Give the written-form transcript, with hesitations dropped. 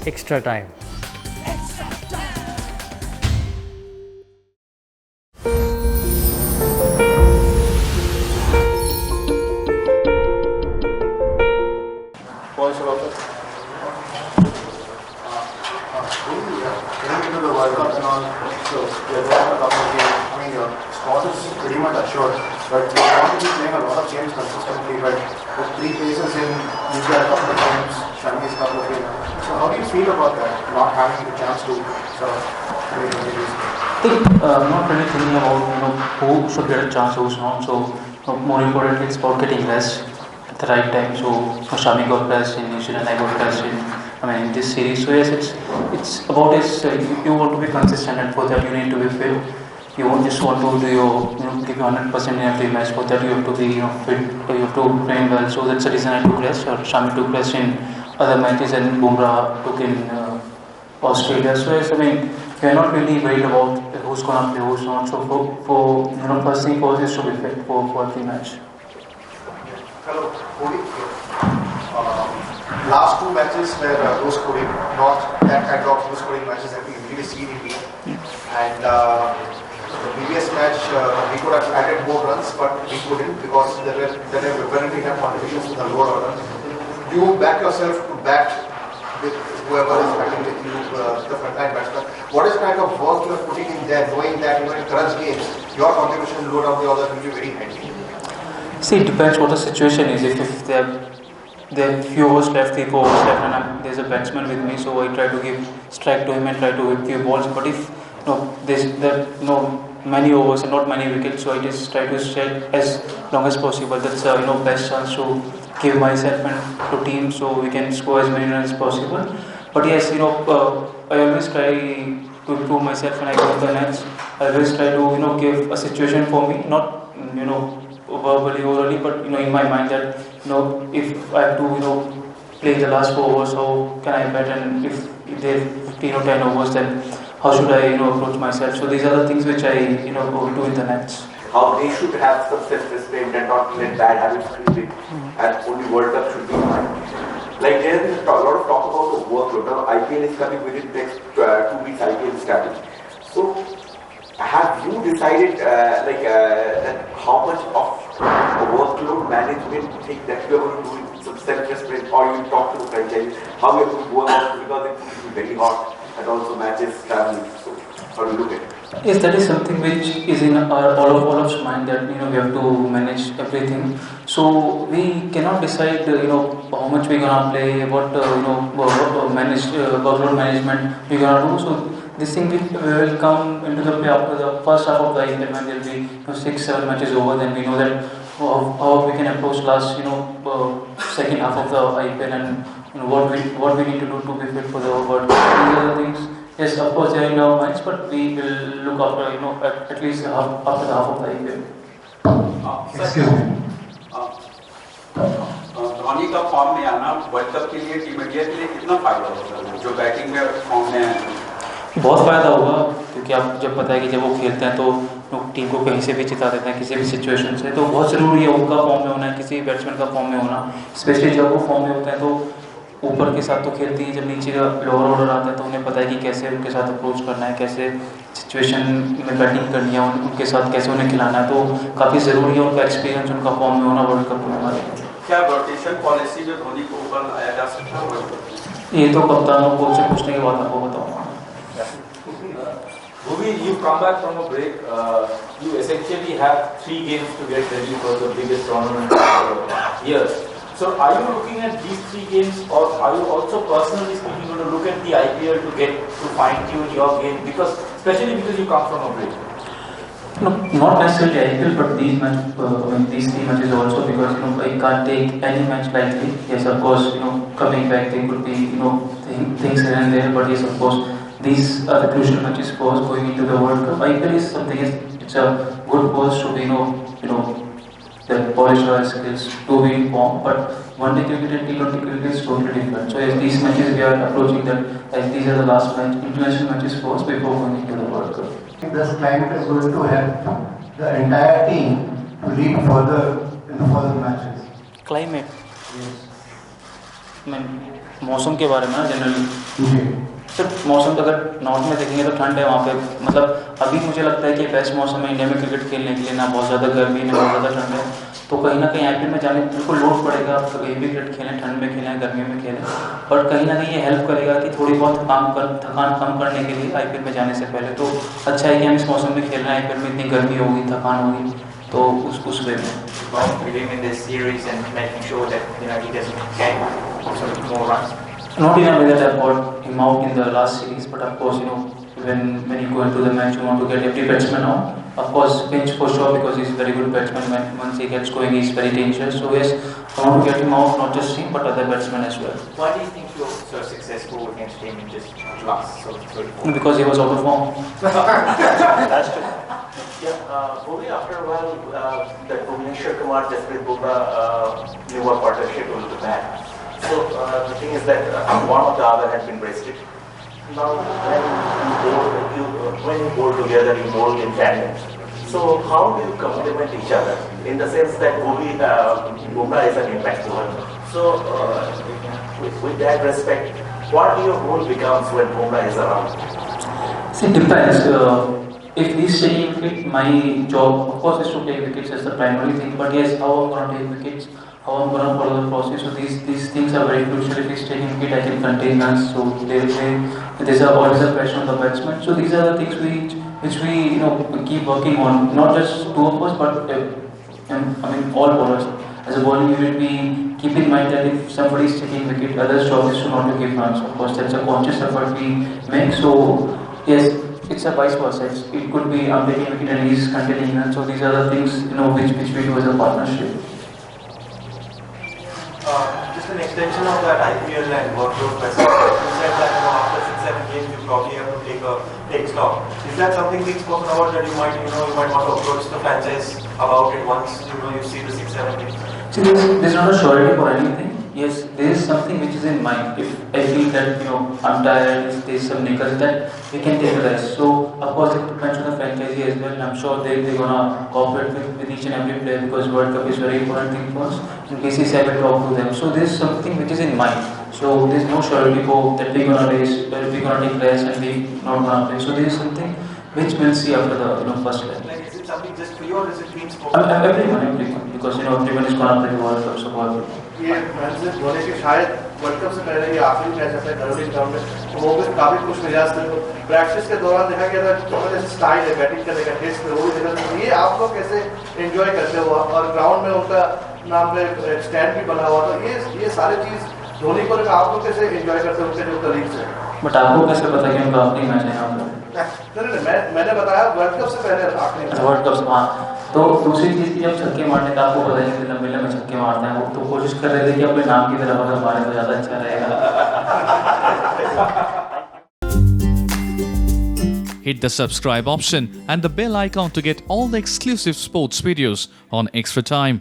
extra time. Pretty much assured, but you want to be playing a lot of games consistently, but with 3 phases in, you've got a couple of games, Shami's couple of games. So how do you feel about that, not having the chance to sort of play the series? I think not really thinking about who should get a chance, who's not. So more importantly, it's about getting rest at the right time. So Shami got rest in New Zealand, I got rest in this series. So yes, it's about you want to be consistent, and for that you need to be fit. You won't just want to do your give 100% in every match. For that you have to be fit, you have to train well. So that's the reason I took rest. Or Shami took rest in other matches, and Bumrah took in Australia. So yes, we are not really worried about who's gonna play, who's not. So for first thing first is to be fit for every match. Hello, Cody. Last 2 matches were low scoring, not that kind of low scoring matches that we usually see in India. And the previous match, we could have added more runs, but we couldn't because there were apparently have contributions to the lower order. You back yourself to bat with whoever is batting with you, the frontline batsman. What is the kind of work you are putting in there, knowing that in crunch games, your contribution low down the order will be very handy? See, it depends what the situation is. If there are few overs left, 3-4 overs left, and there's a batsman with me, so I try to give strike to him and try to hit few balls. But if there many overs and not many wickets, so I just try to stay as long as possible. That's best chance to give myself and to team, so we can score as many runs as possible. But yes, I always try to improve myself when I go to the nets. I always try to give a situation for me, not verbally or orally, but in my mind that if I have to play the last 4 overs, how can I bat, and if there are 15 or 10 overs, then how should I approach myself? So these are the things which I do in the nets. How they should have some self-respect and not let bad habits creep in, and only World Cup should be fine. Like there is a lot of talk about the workload. Now IPL is coming within the next 2 weeks. IPL is starting. So have you decided that how much of a workload management thing that you are going to do with some self-respect, or you talk to the franchise how you are going to go about, because it will be very hot and also matches traveling. So how do you look at it? Yes, that is something which is in all of us mind, that we have to manage everything. So we cannot decide how much we're gonna play, what manage workload management we're gonna do. So this thing will come into the play after the first half of the IPL, when there will be 6-7 matches over. Then we know that how we can approach last second half of the IPL, and what we need to do to be fit for the World Cup. These are the things. Yes, of course they are in our minds, but we will look after at least after the half of the IPL. Excuse me. Dhoni का form में आना world cup के लिए team India के लिए कितना फायदा होगा, जो बैटिंग में फॉर्म में है? बहुत फ़ायदा होगा, क्योंकि आप जब पता है कि जब वो खेलते हैं तो टीम को कहीं से भी जिता देते हैं, किसी भी सिचुएशन से. तो बहुत ज़रूरी है उनका फॉर्म में होना, किसी बैट्समैन का फॉर्म में होना. स्पेशली जब वो फॉर्म में होते हैं तो ऊपर के साथ तो खेलती है, जब नीचे का लोअर ऑर्डर आता है तो उन्हें पता है कि कैसे उनके साथ अप्रोच करना है, कैसे सिचुएशन में बैटिंग करनी है, उनके साथ कैसे उन्हें खिलाना है. तो काफ़ी ज़रूरी है उनका एक्सपीरियंस, उनका फॉर्म में होना वर्ल्ड कप में हमारे. क्या रोटेशन पॉलिसी में धोनी को ऊपर लाया जा सकता है? ये तो कप्तानों को से पूछने के बाद आपको बताऊँगा. Bhuvi, you come back from a break. You essentially have 3 games to get ready for the biggest tournament here. So, are you looking at these 3 games, or are you also personally speaking going to look at the IPL to fine tune your game? Especially because you come from a break. No, not necessarily IPL, but these 3 matches also, because I can't take any match lightly. Yes, of course, coming back there could be things here and there, but yes, of course, these are the crucial matches for us going into the World Cup. IPL is something, it's a good pause to be that polish our skills to be in form, but one day cricket and T20 cricket is totally different. So yes, these matches we are approaching that as these are the last international matches for us before going into the World Cup. This climate is going to help the entire team to lead further in the further matches. Climate? Yes. I mean, मौसम के बारे में ना generally सिर्फ मौसम तो अगर north में देखेंगे तो ठंड है वहाँ पे, मतलब अभी मुझे लगता है कि बेस्ट मौसम है इंडिया में क्रिकेट खेलने के लिए, ना बहुत ज़्यादा गर्मी ना बहुत ज़्यादा ठंड है। तो कहीं ना कहीं आईपीएल में जाने बिल्कुल लोड पड़ेगा, आप कहीं भी क्रिकेट खेलें, ठंड में खेलें गर्मी में खेलें, बट कहीं ना कहीं ये हेल्प करेगा कि थोड़ी बहुत थकान कम करने के लिए आईपीएल में जाने से पहले। तो अच्छा है कि हम इस मौसम में खेल रहे हैं, आईपीएल में इतनी गर्मी होगी थकान होगी, तो उस वे में About winning this series and making sure that he doesn't get sort of more runs. not in a way that I brought him out in the last series, but of course, when you go into the match, you want to get every batsman out. Of course, Finch for sure because he's a very good batsman. Once he gets going, he's very dangerous. So yes, I want to get him out, not just him, but other batsmen as well. Why do you think you're so successful against him in just last sort of 3-4? Because he was out of form. That's true. Yeah, Bhuvi, after a while, that Bhuvneshwar Kumar, Jasprit Bumrah, new work partnership will be back. So the thing is that one or the other had been rested. Now, when you bowl together, you bowl in tandem. So how do you complement each other? In the sense that Bumrah is an impact bowler. So with that respect, what your role becomes when Bumrah is around? See, it depends. If he's taking wicket, my job, of course, is to take wickets as the primary thing. But yes, how I'm going to take wickets, how I'm going to follow the process. So these things are very crucial. If he's taking wicket, I can contain runs. So there's always a pressure on the batsman. So these are the things which we keep working on. Not just two of us, but all bowlers. As a bowling unit, we keep in mind that if somebody is taking wicket, others' job is to not to give runs. Of course, that's a conscious effort we make. So yes. It's a vice versa. It could be I'm taking wicket and he's containing runs. So these are the things which we do as a partnership. Just an extension of that IPL and workload question. You said that after 6-7 games you probably have to take stock. Is that something being spoken about that you might want to approach the franchise about it once you see the 6-7 games? See, there's not a surety for anything. Yes, there is something which is in mind. If I feel that I'm tired, if there's some niggles, that we can take a rest. So of course it depends on the franchisee as well. I'm sure they're gonna cooperate with each and every player because World Cup is very important thing for us. In cases I will talk to them. So there's something which is in mind. So there's no surety that we're gonna race, that we're gonna take rest and we're not gonna play. So there is something which we'll see after the first leg. Like, is it something just for you or is it being spoken? Everyone, because everyone is gonna play the World Cup. So ये match Dhoni की शायद world cup से पहले ये आखिरी match है घरेलू ground में, तो वो भी काफी खुश मिजाज थे। प्रैक्टिस के दौरान देखा गया था थोड़ा जैसे स्टाइल है बैटिंग करने का, टेस्ट में वो भी देखा था। ये आप लोग कैसे एंजॉय करते हो और ग्राउंड में उनका नाम पे स्टैंड भी बना हुआ, तो ये सारी चीज धोनी को लेकर आप लोग कैसे एंजॉय करते हो उनके जो कलीग्स हैं? बट आपको कैसे पता कि उनका आखिरी मैच है यहाँ पे? नहीं, मैंने बताया वर्ल्ड कप से पहले आखिरी वर्ल्ड कप से, हाँ। तो दूसरी चीज़ की जब छक्के मारने का आपको पता है कि लंबे लंबे छक्के मारते हैं वो, तो कोशिश कर रहे थे कि अपने नाम की तरफ अगर मारे तो ज़्यादा अच्छा रहेगा। Hit the subscribe option and the bell icon to get all the exclusive sports videos on Extra Time.